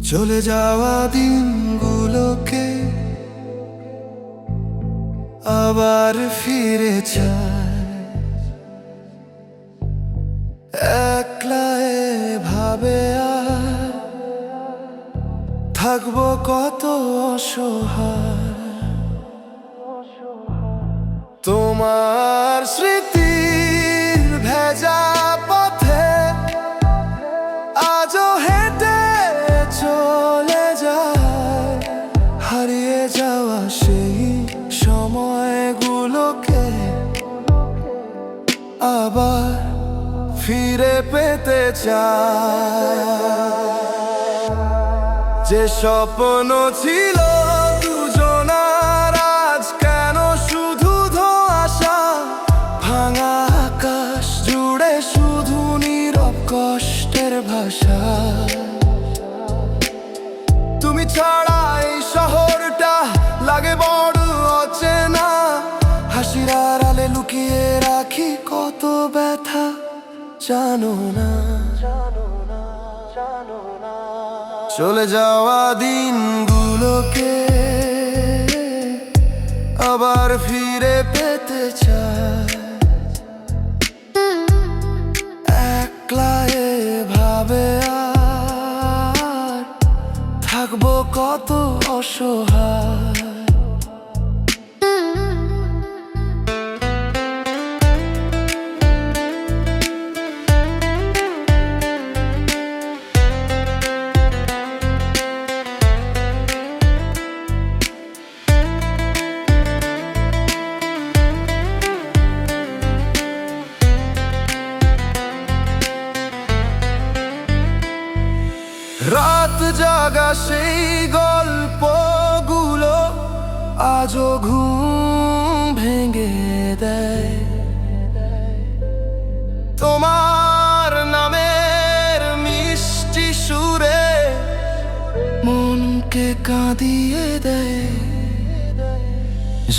চলে যাওয়া দিনগুলোকে আবার ফিরে চায়, একলা এভাবে আর থাকবো কত অসহায়। তোমার স্মৃতির ভেজা পথে আজও হেঁটে চলে যায়, হারিয়ে যাওয়া সেই সময়গুলোকে আবার ফিরে পেতে চায়। যে স্বপ্ন ছিল দুজনার আজ কেন শুধু ধোঁয়াশা, ভাঙা আকাশ জুড়ে শুধু নীরব কষ্টের ভাষা। তুমি ছাড়া এই শহরটা লাগে বড় অচেনা, হাসির আড়ালে লুকিয়ে রাখি কত ব্যথা জানো না। চলে যাওয়া দিনগুলোকে আবার ফিরে পেতে চায়, একলা এভাবে আর থাকবো কত অসহায়। রাত জাগা সেই গল্পগুলো আজও ঘুম ভেঙে দেয়, তোমার নামের মিষ্টি সুরে মনকে কাঁদিয়ে দেয়।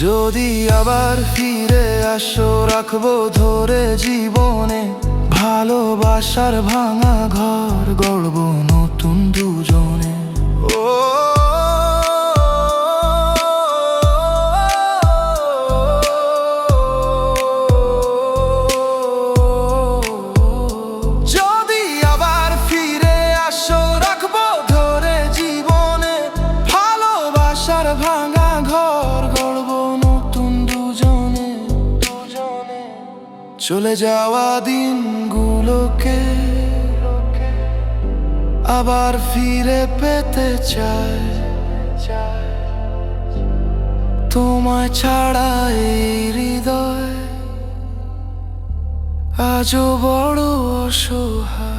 যদি আবার ফিরে আসো রাখবো ধরে জীবনে, ভালোবাসার ভাঙা ঘর গড়বো নতুন দুজনে। যদি আবার ফিরে আসো রাখবো ধরে জীবনে, ভালোবাসার ভাঙা ঘর গড়বো নতুন দুজনে। চলে যাওয়া দিনগুলোকে আবার ফিরে পেতে চায়, তোমায় ছাড়া এই হৃদয় আজও বড় অসহায়।